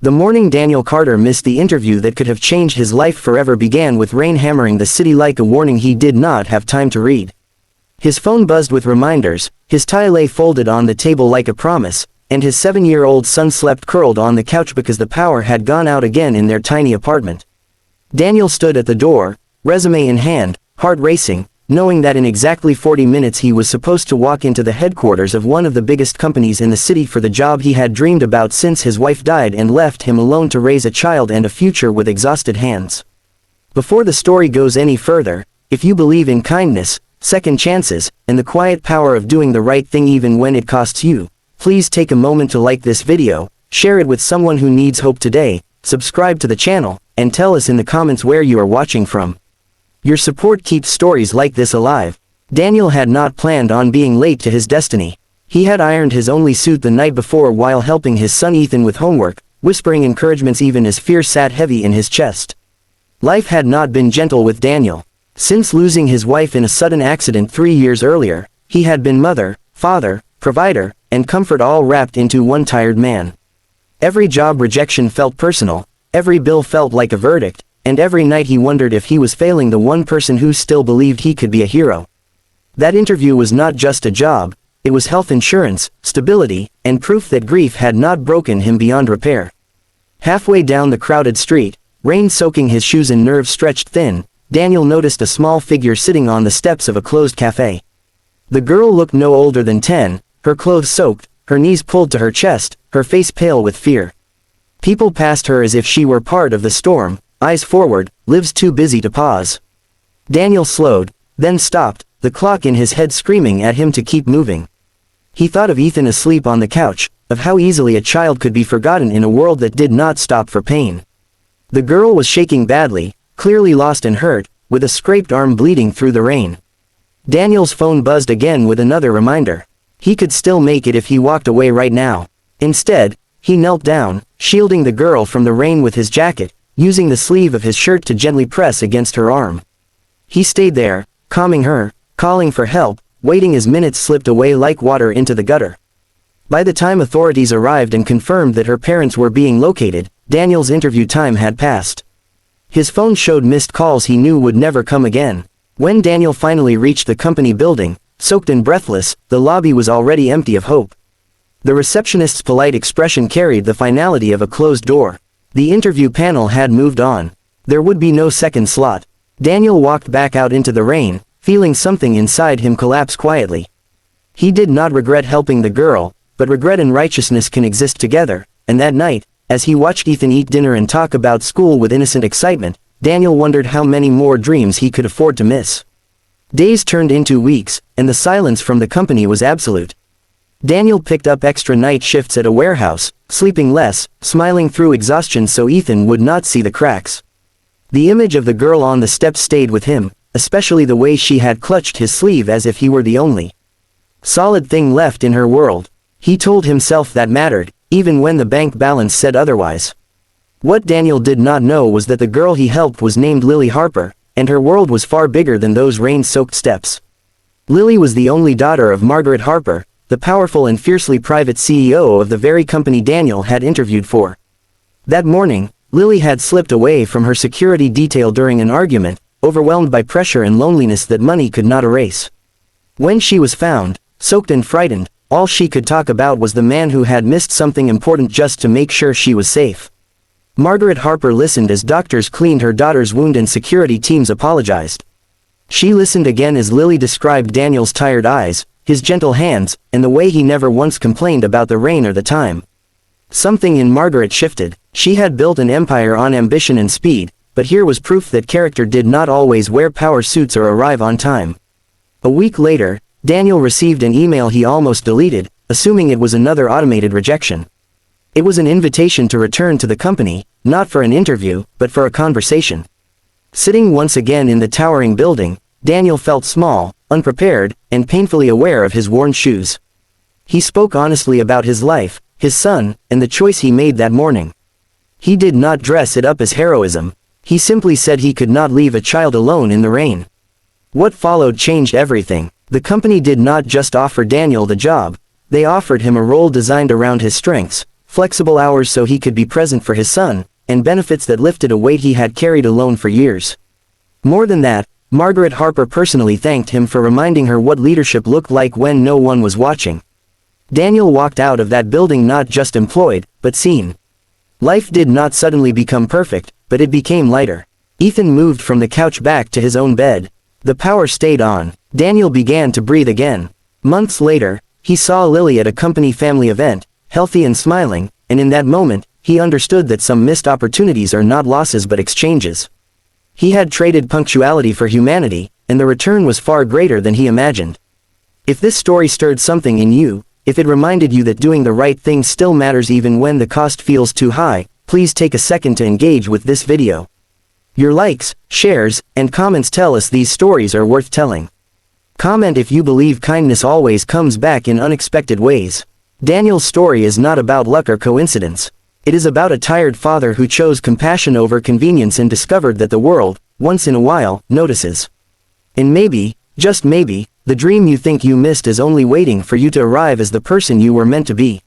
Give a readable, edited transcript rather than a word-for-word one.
The morning Daniel Carter missed the interview that could have changed his life forever began with rain hammering the city like a warning he did not have time to read. His phone buzzed with reminders, his tie lay folded on the table like a promise, and his 7-year-old son slept curled on the couch because the power had gone out again in their tiny apartment. Daniel stood at the door, resume in hand, heart racing, knowing that in exactly 40 minutes he was supposed to walk into the headquarters of one of the biggest companies in the city for the job he had dreamed about since his wife died and left him alone to raise a child and a future with exhausted hands. Before the story goes any further, if you believe in kindness, second chances, and the quiet power of doing the right thing even when it costs you, please take a moment to like this video, share it with someone who needs hope today, subscribe to the channel, and tell us in the comments where you are watching from. Your support keeps stories like this alive. Daniel had not planned on being late to his destiny. He had ironed his only suit the night before while helping his son Ethan with homework, whispering encouragements even as fear sat heavy in his chest. Life had not been gentle with Daniel. Since losing his wife in a sudden accident 3 years earlier, he had been mother, father, provider, and comfort all wrapped into one tired man. Every job rejection felt personal, every bill felt like a verdict, and every night he wondered if he was failing the one person who still believed he could be a hero. That interview was not just a job, it was health insurance, stability, and proof that grief had not broken him beyond repair. Halfway down the crowded street, rain soaking his shoes and nerves stretched thin, Daniel noticed a small figure sitting on the steps of a closed cafe. The girl looked no older than 10, her clothes soaked, her knees pulled to her chest, her face pale with fear. People passed her as if she were part of the storm, eyes forward, lips too busy to pause. Daniel slowed, then stopped, the clock in his head screaming at him to keep moving. He thought of Ethan asleep on the couch, of how easily a child could be forgotten in a world that did not stop for pain. The girl was shaking badly, clearly lost and hurt, with a scraped arm bleeding through the rain. Daniel's phone buzzed again with another reminder. He could still make it if he walked away right now. Instead, he knelt down, shielding the girl from the rain with his jacket, using the sleeve of his shirt to gently press against her arm. He stayed there, calming her, calling for help, waiting as minutes slipped away like water into the gutter. By the time authorities arrived and confirmed that her parents were being located, Daniel's interview time had passed. His phone showed missed calls he knew would never come again. When Daniel finally reached the company building, soaked and breathless, the lobby was already empty of hope. The receptionist's polite expression carried the finality of a closed door. The interview panel had moved on. There would be no second slot. Daniel walked back out into the rain, feeling something inside him collapse quietly. He did not regret helping the girl, but regret and righteousness can exist together, and that night, as he watched Ethan eat dinner and talk about school with innocent excitement, Daniel wondered how many more dreams he could afford to miss. Days turned into weeks, and the silence from the company was absolute. Daniel picked up extra night shifts at a warehouse, sleeping less, smiling through exhaustion so Ethan would not see the cracks. The image of the girl on the steps stayed with him, especially the way she had clutched his sleeve as if he were the only solid thing left in her world. He told himself that mattered, even when the bank balance said otherwise. What Daniel did not know was that the girl he helped was named Lily Harper, and her world was far bigger than those rain-soaked steps. Lily was the only daughter of Margaret Harper, the powerful and fiercely private CEO of the very company Daniel had interviewed for. That morning, Lily had slipped away from her security detail during an argument, overwhelmed by pressure and loneliness that money could not erase. When she was found, soaked and frightened, all she could talk about was the man who had missed something important just to make sure she was safe. Margaret Harper listened as doctors cleaned her daughter's wound and security teams apologized. She listened again as Lily described Daniel's tired eyes, his gentle hands, and the way he never once complained about the rain or the time. Something in Margaret shifted. She had built an empire on ambition and speed, but here was proof that character did not always wear power suits or arrive on time. A week later, Daniel received an email he almost deleted, assuming it was another automated rejection. It was an invitation to return to the company, not for an interview, but for a conversation. Sitting once again in the towering building, Daniel felt small, unprepared, and painfully aware of his worn shoes. He spoke honestly about his life, his son, and the choice he made that morning. He did not dress it up as heroism. He simply said he could not leave a child alone in the rain. What followed changed everything. The company did not just offer Daniel the job, they offered him a role designed around his strengths: flexible hours so he could be present for his son, and benefits that lifted a weight he had carried alone for years. More than that, Margaret Harper personally thanked him for reminding her what leadership looked like when no one was watching. Daniel walked out of that building not just employed, but seen. Life did not suddenly become perfect, but it became lighter. Ethan moved from the couch back to his own bed. The power stayed on. Daniel began to breathe again. Months later, he saw Lily at a company family event, healthy and smiling, and in that moment, he understood that some missed opportunities are not losses but exchanges. He had traded punctuality for humanity, and the return was far greater than he imagined. If this story stirred something in you, if it reminded you that doing the right thing still matters even when the cost feels too high, please take a second to engage with this video. Your likes, shares, and comments tell us these stories are worth telling. Comment if you believe kindness always comes back in unexpected ways. Daniel's story is not about luck or coincidence. It is about a tired father who chose compassion over convenience and discovered that the world, once in a while, notices. And maybe, just maybe, the dream you think you missed is only waiting for you to arrive as the person you were meant to be.